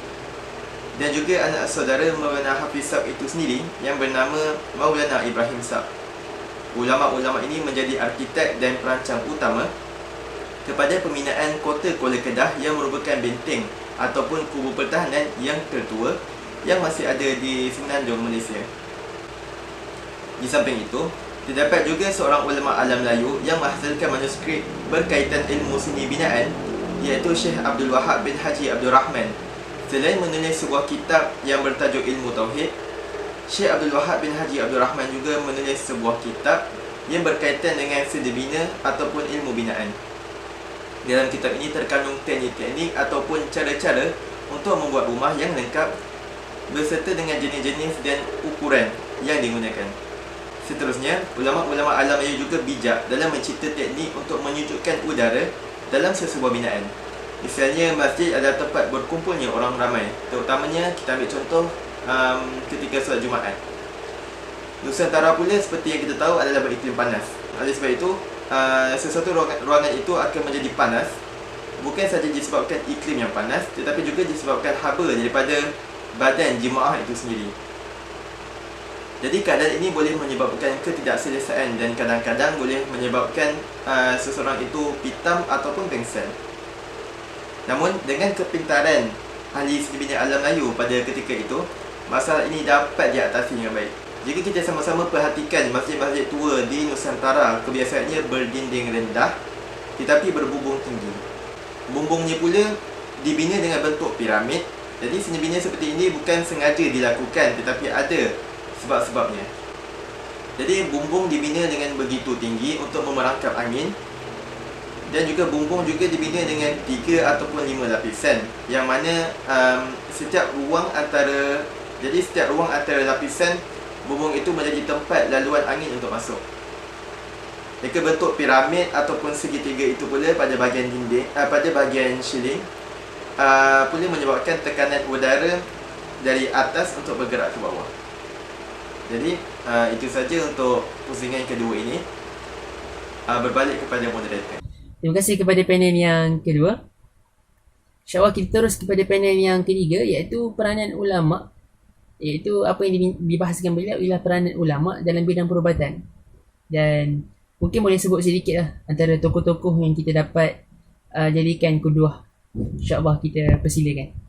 [SPEAKER 3] dan juga anak saudara Maulana Hafiz Sab itu sendiri yang bernama Maulana Ibrahim Sab. Ulama-ulama ini menjadi arkitek dan perancang utama kepada pembinaan Kota Kuala Kedah yang merupakan benteng ataupun kubu pertahanan yang tertua yang masih ada di Semenanjung Malaysia. Di samping itu, terdapat juga seorang ulama alam Melayu yang menghasilkan manuskrip berkaitan ilmu seni binaan, iaitu Syekh Abdul Wahab bin Haji Abdul Rahman. Selain menulis sebuah kitab yang bertajuk Ilmu Tauhid, Syekh Abdul Wahab bin Haji Abdul Rahman juga menulis sebuah kitab yang berkaitan dengan seni bina ataupun ilmu binaan. Dalam kitab ini terkandung teknik-teknik ataupun cara-cara untuk membuat rumah yang lengkap beserta dengan jenis-jenis dan ukuran yang digunakan. Seterusnya, ulama-ulama alam Melayu juga bijak dalam mencipta teknik untuk menyejukkan udara dalam sesebuah binaan. Misalnya, masjid adalah tempat berkumpulnya orang ramai. Terutamanya, kita ambil contoh ketika solat Jumaat. Nusantara pula seperti yang kita tahu adalah beriklim panas. Oleh sebab itu, sesuatu ruangan itu akan menjadi panas bukan sahaja disebabkan iklim yang panas, tetapi juga disebabkan haba daripada badan jemaah itu sendiri. Jadi keadaan ini boleh menyebabkan ketidakselesaan dan kadang-kadang boleh menyebabkan seseorang itu pitam ataupun pengsan. Namun dengan kepintaran ahli seni bina alam Melayu pada ketika itu, masalah ini dapat diatasi dengan baik. Jika kita sama-sama perhatikan masjid-masjid tua di Nusantara, kebiasaannya berdinding rendah tetapi berbumbung tinggi. Bumbungnya pula dibina dengan bentuk piramid. Jadi seni bina seperti ini bukan sengaja dilakukan tetapi ada sebab-sebabnya. Jadi bumbung dibina dengan begitu tinggi untuk memerangkap angin, dan juga bumbung juga dibina dengan 3 ataupun 5 lapisan, yang mana setiap ruang antara lapisan bumbung itu menjadi tempat laluan angin untuk masuk. Jika bentuk piramid ataupun segitiga itu pula pada bahagian dinding, pada bahagian ceiling boleh menyebabkan tekanan udara dari atas untuk bergerak ke bawah. Jadi itu saja untuk pusingan kedua ini. Berbalik kepada moderator.
[SPEAKER 1] Terima kasih kepada panel yang kedua. InsyaAllah kita terus kepada panel yang ketiga, iaitu peranan ulama'. Iaitu apa yang dibahaskan beliau ialah peranan ulama' dalam bidang perubatan. Dan mungkin boleh sebut sedikit lah antara tokoh-tokoh yang kita dapat jadikan kuduah. InsyaAllah kita persilakan.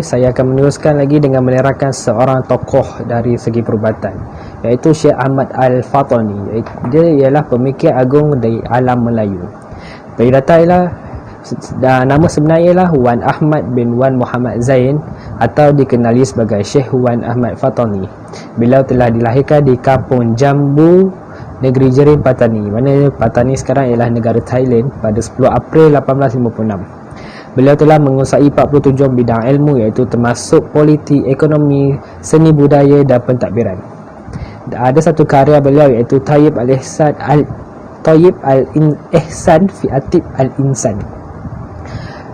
[SPEAKER 4] Saya akan meneruskan lagi dengan menerangkan seorang tokoh dari segi perubatan, iaitu Syekh Ahmad Al-Fatani. Dia ialah pemikir agung dari alam Melayu. Biodata ialah nama sebenarnya ialah Wan Ahmad bin Wan Muhammad Zain atau dikenali sebagai Syekh Wan Ahmad Fatani. Beliau telah dilahirkan di Kampung Jambu, negeri Jerin Patani, mana Patani sekarang ialah negara Thailand, pada 10 April 1856. Beliau telah menguasai 47 bidang ilmu, iaitu termasuk politik, ekonomi, seni budaya dan pentadbiran. Ada satu karya beliau iaitu Tayyib Al-Ihsan fi Atib Al-Insan.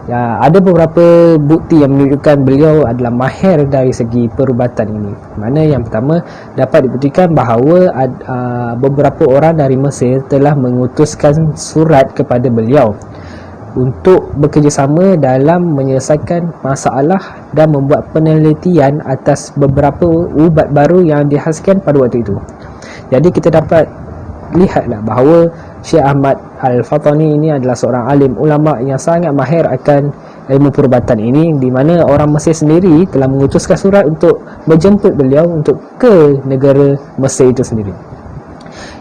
[SPEAKER 4] Ya, ada beberapa bukti yang menunjukkan beliau adalah mahir dari segi perubatan ini. Mana yang pertama, dapat dibuktikan bahawa beberapa orang dari Mesir telah mengutuskan surat kepada beliau untuk bekerjasama dalam menyelesaikan masalah dan membuat penelitian atas beberapa ubat baru yang dihasilkan pada waktu itu. Jadi kita dapat lihatlah bahawa Syekh Ahmad Al-Fatani ini adalah seorang alim ulama yang sangat mahir akan ilmu perubatan ini, di mana orang Mesir sendiri telah mengutuskan surat untuk menjemput beliau untuk ke negara Mesir itu sendiri.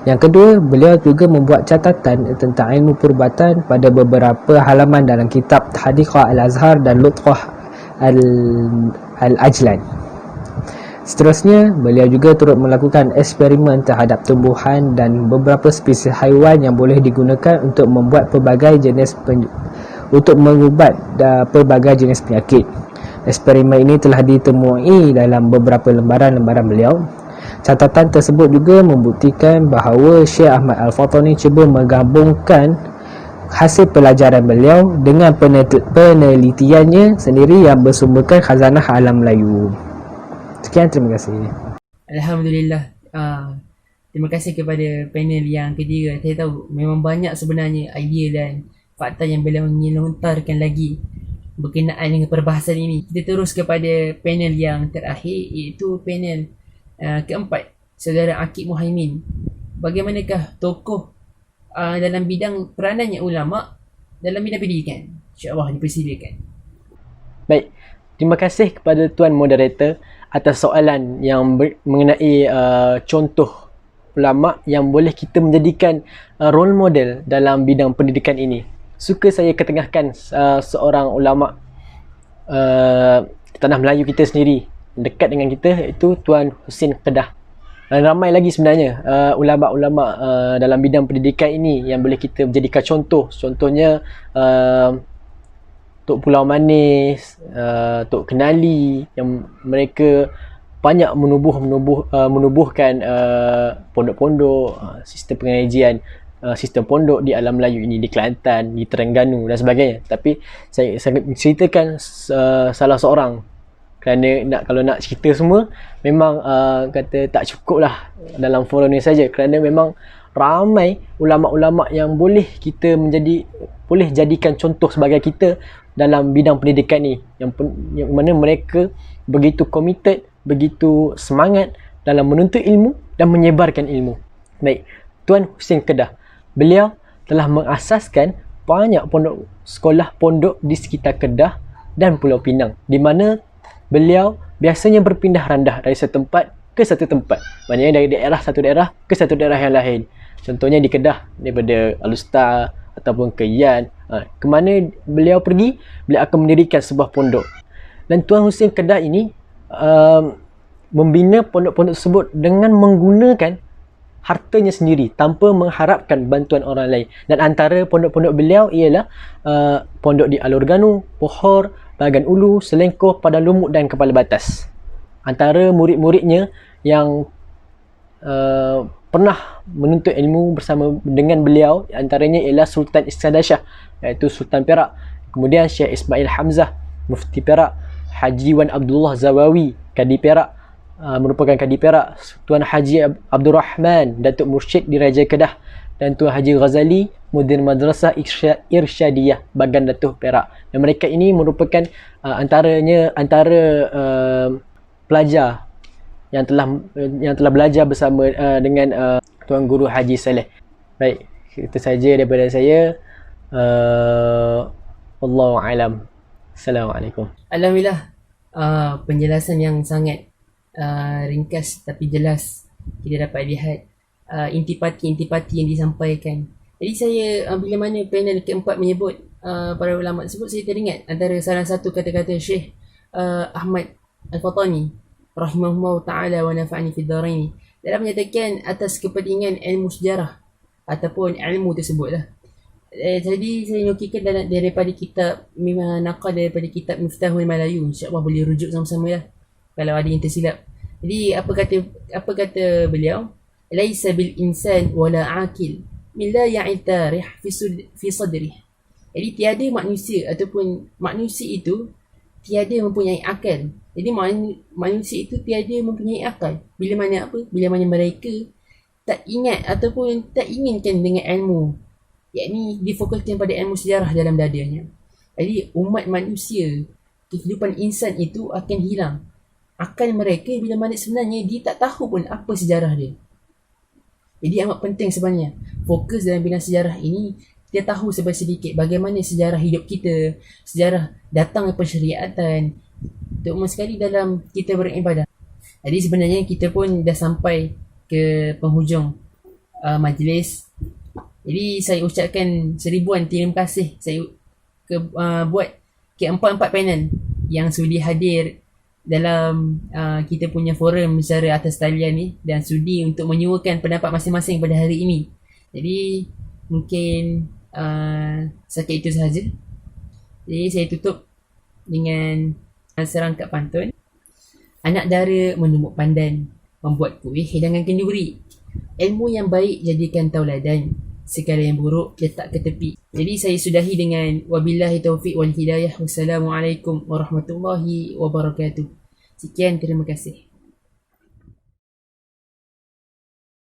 [SPEAKER 4] Yang kedua, beliau juga membuat catatan tentang ilmu perubatan pada beberapa halaman dalam kitab Hadiqah Al-Azhar dan Lutqah Al-Ajlan. Seterusnya, beliau juga turut melakukan eksperimen terhadap tumbuhan dan beberapa spesies haiwan yang boleh digunakan untuk membuat pelbagai jenis untuk mengubat pelbagai jenis penyakit. Eksperimen ini telah ditemui dalam beberapa lembaran-lembaran beliau. Catatan tersebut juga membuktikan bahawa Syekh Ahmad Al-Fatani cuba menggabungkan hasil pelajaran beliau dengan penelitiannya sendiri yang bersumberkan khazanah alam Melayu. Sekian, terima kasih.
[SPEAKER 1] Alhamdulillah. Terima kasih kepada panel yang ketiga. Saya tahu memang banyak sebenarnya idea dan fakta yang beliau ingin lontarkan lagi berkenaan dengan perbahasan ini. Kita terus kepada panel yang terakhir, iaitu panel keempat, Saudara Aqib Muhaimin. Bagaimanakah tokoh dalam bidang peranannya ulama dalam bidang pendidikan? InsyaAllah dipersilakan.
[SPEAKER 5] Baik, terima kasih kepada Tuan Moderator atas soalan yang mengenai contoh ulama yang boleh kita menjadikan role model dalam bidang pendidikan ini. Suka saya ketengahkan seorang ulama tanah Melayu kita sendiri, dekat dengan kita, iaitu Tuan Husin Kedah. Dan ramai lagi sebenarnya ulama-ulama dalam bidang pendidikan ini yang boleh kita jadikan contoh. Contohnya Tok Pulau Manis, Tok Kenali, yang mereka banyak menubuhkan pondok-pondok, sistem pengajian, sistem pondok di alam Melayu ini, di Kelantan, di Terengganu dan sebagainya. Tapi saya ceritakan salah seorang, kerana kalau nak cerita semua memang kata tak cukup lah dalam forum ni saja, kerana memang ramai ulama-ulama yang boleh kita boleh jadikan contoh sebagai kita dalam bidang pendidikan ni, yang mana mereka begitu committed, begitu semangat dalam menuntut ilmu dan menyebarkan ilmu. Baik, Tuan Husin Kedah, beliau telah mengasaskan banyak sekolah pondok di sekitar Kedah dan Pulau Pinang, di mana beliau biasanya berpindah randah dari satu tempat ke satu tempat, maknanya dari satu daerah ke satu daerah yang lain. Contohnya di Kedah, daripada Alustar ataupun ke Yan, ke mana beliau pergi, beliau akan mendirikan sebuah pondok. Dan Tuan Husin Kedah ini membina pondok-pondok tersebut dengan menggunakan hartanya sendiri tanpa mengharapkan bantuan orang lain. Dan antara pondok-pondok beliau ialah pondok di Alorganu, Pohor, Bagan Ulu, Selengkoh, Padang Lumut dan Kepala Batas. Antara murid-muridnya yang pernah menuntut ilmu bersama dengan beliau, antaranya ialah Sultan Iskandar Shah, iaitu Sultan Perak. Kemudian Syekh Ismail Hamzah, Mufti Perak. Haji Wan Abdullah Zawawi, Kadi Perak, merupakan Kadi Perak. Tuan Haji Abdul Rahman, Datuk Mursyid di Raja Kedah. dan Tuan Haji Ghazali, Mudir Madrasah Irsyadiyah Bagan Datuh Perak. Dan mereka ini merupakan antara pelajar yang telah belajar bersama dengan Tuan Guru Haji Saleh. Baik, itu saja daripada saya. Wallahu alam. Assalamualaikum.
[SPEAKER 1] Alhamdulillah, penjelasan yang sangat ringkas tapi jelas. Kita dapat lihat intipati-intipati yang disampaikan. Jadi saya bila mana panel keempat menyebut para ulama tersebut, saya teringat antara salah satu kata-kata Syekh Ahmad Al-Fatani rahimahullah ta'ala wa nafa'ani fid dharain, dalam menyatakan atas kepentingan ilmu sejarah ataupun ilmu tersebutlah. Jadi saya nukilkan daripada kitab, memang nakal daripada kitab Miftahul Malayu. InsyaAllah boleh rujuk sama-sama lah kalau ada yang tersilap. Jadi apa kata beliau? Laisa bil insan wala akil min la ya'tarih fi sadrih. Jadi tiada manusia ataupun manusia itu tiada mempunyai akal. Jadi manusia itu tiada mempunyai akal. Bila mana mereka tak ingat ataupun tak inginkan dengan ilmu, yakni difokuskan pada ilmu sejarah dalam dadanya. Jadi umat manusia, kehidupan insan itu akan hilang akal mereka bila mana sebenarnya dia tak tahu pun apa sejarah dia. Jadi amat penting sebenarnya fokus dalam bidang sejarah ini, kita tahu sedikit bagaimana sejarah hidup kita, sejarah datang persyariatan, terutama sekali dalam kita beribadah. Jadi sebenarnya kita pun dah sampai ke penghujung majlis. Jadi saya ucapkan seribuan terima kasih saya buat keempat-empat panel yang sudi hadir dalam kita punya forum secara atas talian ni dan sudi untuk menyuarakan pendapat masing-masing pada hari ini. Jadi mungkin setakat itu sahaja. Jadi saya tutup dengan serangkap pantun. Anak dara menumbuk pandan, membuat kuih hidangan kenduri. Ilmu yang baik jadikan tauladan, segala yang buruk letak ke tepi. Jadi saya sudahi dengan wabillahi taufiq wal hidayah. Wassalamualaikum warahmatullahi wabarakatuh. Sekian, terima kasih.